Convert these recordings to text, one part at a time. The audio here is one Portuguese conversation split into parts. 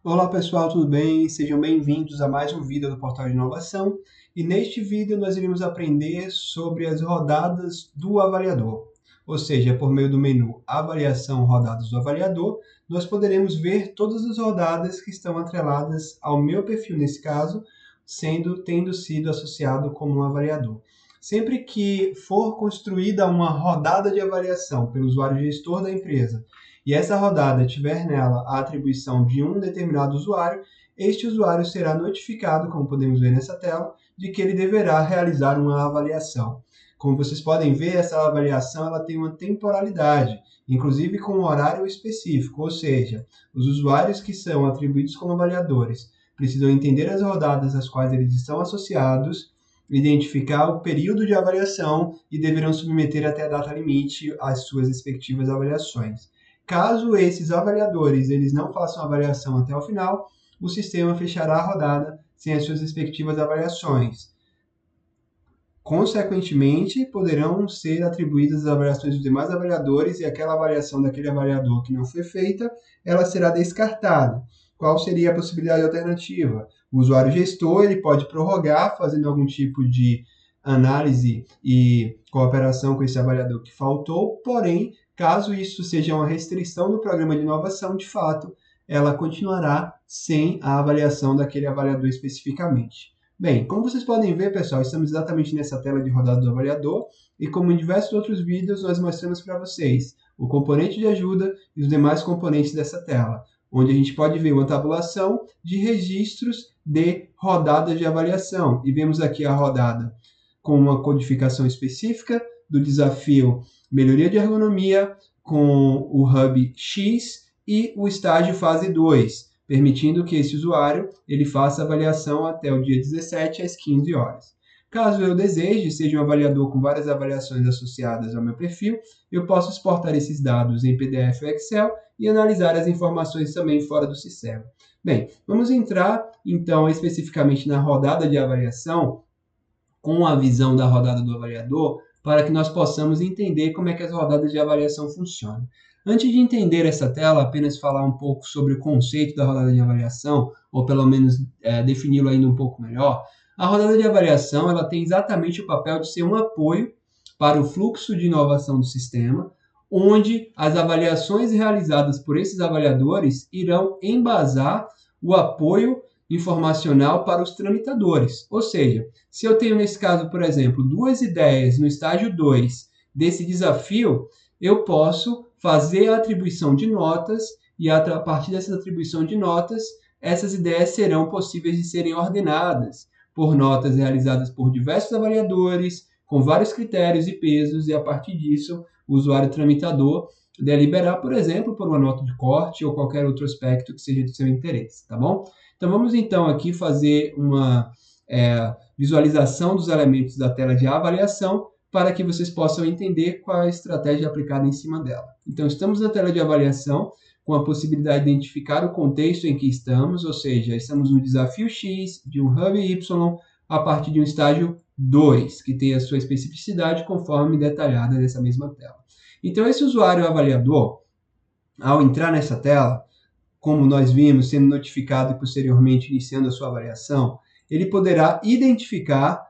Olá pessoal, tudo bem? Sejam bem-vindos a mais um vídeo do Portal de Inovação. E neste vídeo nós iremos aprender sobre as rodadas do avaliador. Ou seja, por meio do menu Avaliação Rodadas do Avaliador, nós poderemos ver todas as rodadas que estão atreladas ao meu perfil, nesse caso, tendo sido associado como um avaliador. Sempre que for construída uma rodada de avaliação pelo usuário gestor da empresa, e essa rodada tiver nela a atribuição de um determinado usuário, este usuário será notificado, como podemos ver nessa tela, de que ele deverá realizar uma avaliação. Como vocês podem ver, essa avaliação ela tem uma temporalidade, inclusive com um horário específico, ou seja, os usuários que são atribuídos como avaliadores precisam entender as rodadas às quais eles estão associados, identificar o período de avaliação e deverão submeter até a data limite as suas respectivas avaliações. Caso esses avaliadores eles não façam a avaliação até o final, o sistema fechará a rodada sem as suas respectivas avaliações. Consequentemente, poderão ser atribuídas as avaliações dos demais avaliadores e aquela avaliação daquele avaliador que não foi feita, ela será descartada. Qual seria a possibilidade alternativa? O usuário gestor ele pode prorrogar, fazendo algum tipo de análise e cooperação com esse avaliador que faltou, porém, caso isso seja uma restrição do programa de inovação, de fato, ela continuará sem a avaliação daquele avaliador especificamente. Bem, como vocês podem ver, pessoal, estamos exatamente nessa tela de rodada do avaliador e como em diversos outros vídeos, nós mostramos para vocês o componente de ajuda e os demais componentes dessa tela, onde a gente pode ver uma tabulação de registros de rodadas de avaliação. E vemos aqui a rodada com uma codificação específica do desafio Melhoria de Ergonomia com o Hub X e o estágio fase 2, permitindo que esse usuário ele faça a avaliação até o dia 17 às 15 horas. Caso eu deseje, seja um avaliador com várias avaliações associadas ao meu perfil, eu posso exportar esses dados em PDF ou Excel e analisar as informações também fora do sistema. Bem, vamos entrar então especificamente na rodada de avaliação com a visão da rodada do avaliador para que nós possamos entender como é que as rodadas de avaliação funcionam. Antes de entender essa tela, apenas falar um pouco sobre o conceito da rodada de avaliação, ou pelo menos defini-lo ainda um pouco melhor. A rodada de avaliação ela tem exatamente o papel de ser um apoio para o fluxo de inovação do sistema, onde as avaliações realizadas por esses avaliadores irão embasar o apoio informacional para os tramitadores. Ou seja, se eu tenho nesse caso, por exemplo, duas ideias no estágio 2 desse desafio, eu posso fazer a atribuição de notas e a partir dessa atribuição de notas, essas ideias serão possíveis de serem ordenadas por notas realizadas por diversos avaliadores, com vários critérios e pesos, e a partir disso, o usuário tramitador deliberar, por exemplo, por uma nota de corte ou qualquer outro aspecto que seja de seu interesse, tá bom? Então, vamos então aqui fazer uma visualização dos elementos da tela de avaliação para que vocês possam entender qual é a estratégia aplicada em cima dela. Então, estamos na tela de avaliação com a possibilidade de identificar o contexto em que estamos, ou seja, estamos no desafio X de um Hub Y a partir de um estágio 2, que tem a sua especificidade conforme detalhada nessa mesma tela. Então, esse usuário avaliador, ao entrar nessa tela, como nós vimos, sendo notificado e posteriormente iniciando a sua avaliação, ele poderá identificar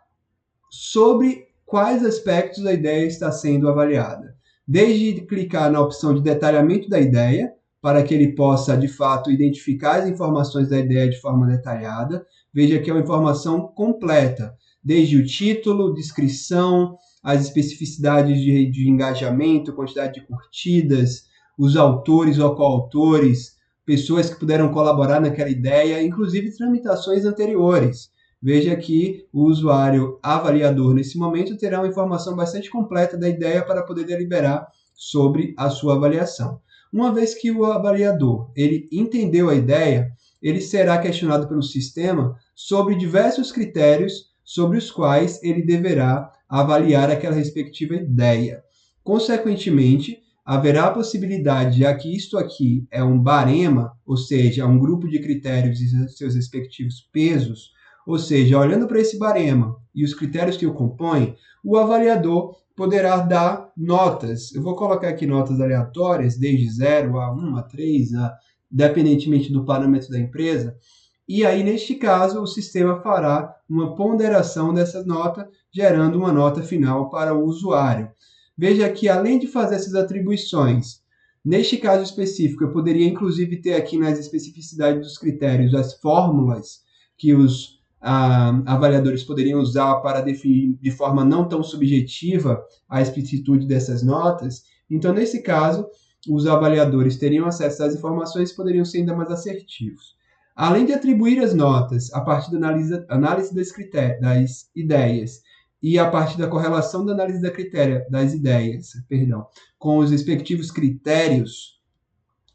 sobre quais aspectos da ideia está sendo avaliada. Desde clicar na opção de detalhamento da ideia, para que ele possa, de fato, identificar as informações da ideia de forma detalhada. Veja que é uma informação completa, desde o título, descrição, as especificidades de engajamento, quantidade de curtidas, os autores ou coautores, pessoas que puderam colaborar naquela ideia, inclusive tramitações anteriores. Veja que o usuário avaliador, nesse momento, terá uma informação bastante completa da ideia para poder deliberar sobre a sua avaliação. Uma vez que o avaliador ele entendeu a ideia, ele será questionado pelo sistema sobre diversos critérios sobre os quais ele deverá avaliar aquela respectiva ideia. Consequentemente, haverá a possibilidade, já que isto aqui é um barema, ou seja, um grupo de critérios e seus respectivos pesos, ou seja, olhando para esse barema e os critérios que o compõem, o avaliador poderá dar notas. Eu vou colocar aqui notas aleatórias, desde 0 a 1, a 3, a independentemente do parâmetro da empresa. E aí, neste caso, o sistema fará uma ponderação dessa nota, gerando uma nota final para o usuário. Veja que, além de fazer essas atribuições, neste caso específico, eu poderia inclusive ter aqui nas especificidades dos critérios as fórmulas que os avaliadores poderiam usar para definir de forma não tão subjetiva a explicitude dessas notas. Então, nesse caso, os avaliadores teriam acesso às informações e poderiam ser ainda mais assertivos. Além de atribuir as notas a partir da análise das ideias e a partir da correlação da análise das ideias, com os respectivos critérios,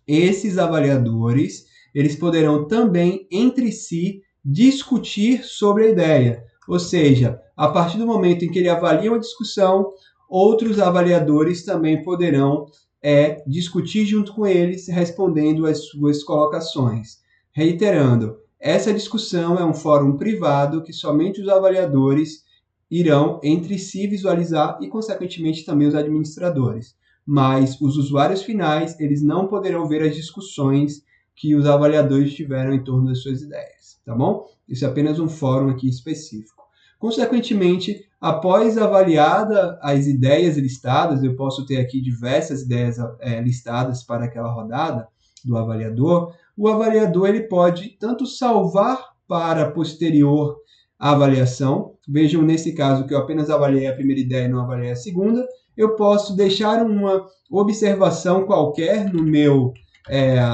esses avaliadores eles poderão também entre si discutir sobre a ideia. Ou seja, a partir do momento em que ele avalia uma discussão, outros avaliadores também poderão discutir junto com eles, respondendo às suas colocações. Reiterando, essa discussão é um fórum privado que somente os avaliadores irão entre si visualizar e, consequentemente, também os administradores. Mas os usuários finais, eles não poderão ver as discussões que os avaliadores tiveram em torno das suas ideias, tá bom? Isso é apenas um fórum aqui específico. Consequentemente, após avaliada as ideias listadas, eu posso ter aqui diversas ideias listadas para aquela rodada do avaliador. O avaliador ele pode tanto salvar para posterior avaliação. Vejam nesse caso que eu apenas avaliei a primeira ideia e não avaliei a segunda. Eu posso deixar uma observação qualquer no meu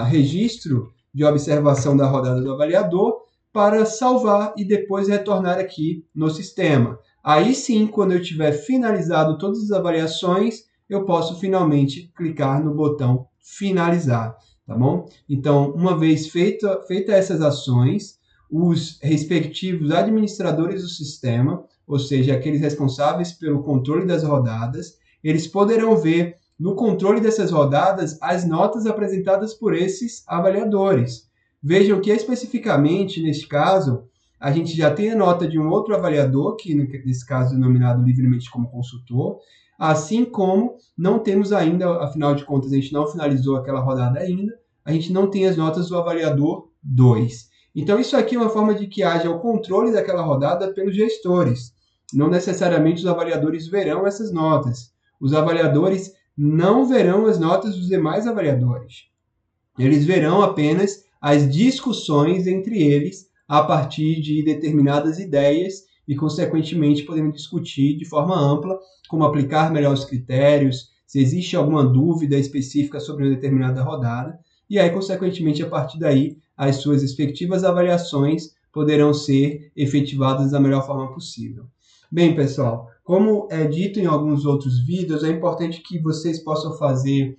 registro de observação da rodada do avaliador para salvar e depois retornar aqui no sistema. Aí sim, quando eu tiver finalizado todas as avaliações, eu posso finalmente clicar no botão finalizar, tá bom? Então, uma vez feita essas ações, os respectivos administradores do sistema, ou seja, aqueles responsáveis pelo controle das rodadas, eles poderão ver no controle dessas rodadas as notas apresentadas por esses avaliadores. Vejam que especificamente, neste caso, a gente já tem a nota de um outro avaliador, que nesse caso é denominado livremente como consultor, assim como não temos ainda, afinal de contas, a gente não finalizou aquela rodada ainda, a gente não tem as notas do avaliador 2. Então, isso aqui é uma forma de que haja o controle daquela rodada pelos gestores. Não necessariamente os avaliadores verão essas notas. Os avaliadores não verão as notas dos demais avaliadores. Eles verão apenas as discussões entre eles a partir de determinadas ideias e, consequentemente, podendo discutir de forma ampla como aplicar melhor os critérios, se existe alguma dúvida específica sobre uma determinada rodada, e aí, consequentemente, a partir daí, as suas respectivas avaliações poderão ser efetivadas da melhor forma possível. Bem, pessoal, como é dito em alguns outros vídeos, é importante que vocês possam fazer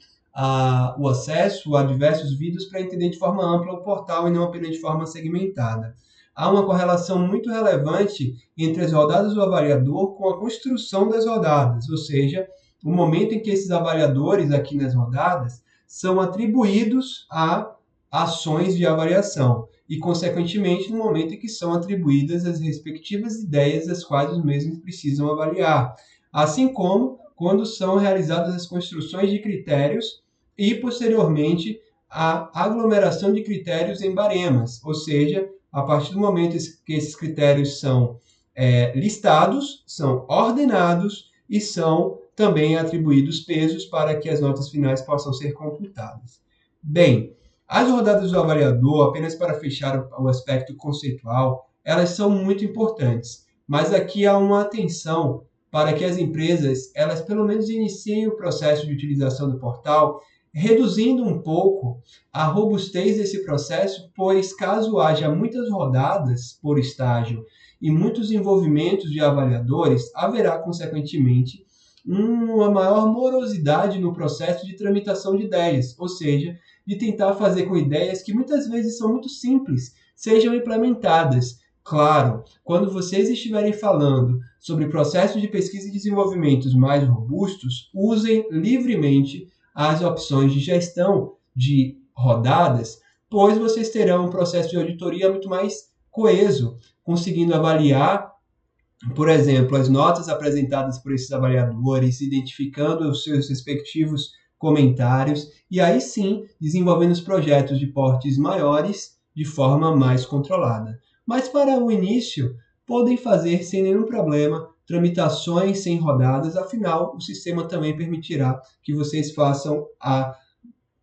o acesso a diversos vídeos para entender de forma ampla o portal e não apenas de forma segmentada. Há uma correlação muito relevante entre as rodadas do avaliador com a construção das rodadas, ou seja, o momento em que esses avaliadores aqui nas rodadas são atribuídos a ações de avaliação e, consequentemente, no momento em que são atribuídas as respectivas ideias das quais os mesmos precisam avaliar, assim como quando são realizadas as construções de critérios e, posteriormente, a aglomeração de critérios em baremas, ou seja, a partir do momento que esses critérios são listados, são ordenados e são também atribuídos pesos para que as notas finais possam ser computadas. Bem, as rodadas do avaliador, apenas para fechar o aspecto conceitual, elas são muito importantes, mas aqui há uma atenção para que as empresas, elas pelo menos iniciem o processo de utilização do portal, reduzindo um pouco a robustez desse processo, pois caso haja muitas rodadas por estágio e muitos envolvimentos de avaliadores, haverá, consequentemente, uma maior morosidade no processo de tramitação de ideias, ou seja, de tentar fazer com ideias que muitas vezes são muito simples, sejam implementadas. Claro, quando vocês estiverem falando sobre processos de pesquisa e desenvolvimento mais robustos, usem livremente as opções de gestão de rodadas, pois vocês terão um processo de auditoria muito mais coeso, conseguindo avaliar, por exemplo, as notas apresentadas por esses avaliadores, identificando os seus respectivos comentários e aí sim desenvolvendo os projetos de portes maiores de forma mais controlada. Mas para o início, podem fazer sem nenhum problema tramitações sem rodadas, afinal, o sistema também permitirá que vocês façam a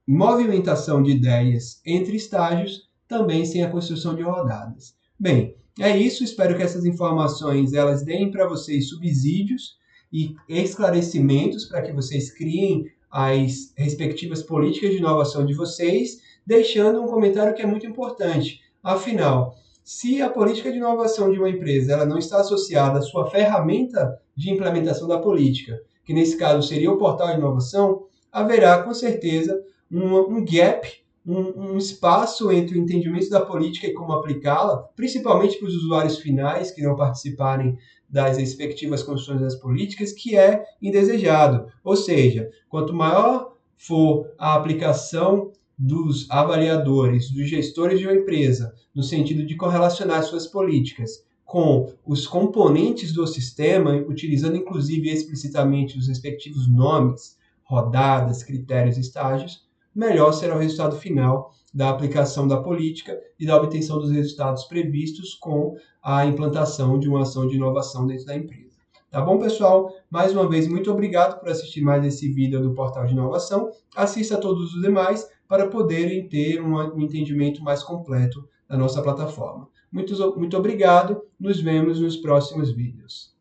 movimentação de ideias entre estágios, também sem a construção de rodadas. Bem, é isso, espero que essas informações elas deem para vocês subsídios e esclarecimentos para que vocês criem as respectivas políticas de inovação de vocês, deixando um comentário que é muito importante. Afinal, se a política de inovação de uma empresa ela não está associada à sua ferramenta de implementação da política, que nesse caso seria o portal de inovação, haverá com certeza um gap, um espaço entre o entendimento da política e como aplicá-la, principalmente para os usuários finais que não participarem das respectivas construções das políticas, que é indesejado. Ou seja, quanto maior for a aplicação dos avaliadores, dos gestores de uma empresa, no sentido de correlacionar suas políticas com os componentes do sistema, utilizando inclusive explicitamente os respectivos nomes, rodadas, critérios e estágios, melhor será o resultado final da aplicação da política e da obtenção dos resultados previstos com a implantação de uma ação de inovação dentro da empresa. Tá bom, pessoal? Mais uma vez, muito obrigado por assistir mais esse vídeo do Portal de Inovação. Assista a todos os demais para poderem ter um entendimento mais completo da nossa plataforma. Muito obrigado, nos vemos nos próximos vídeos.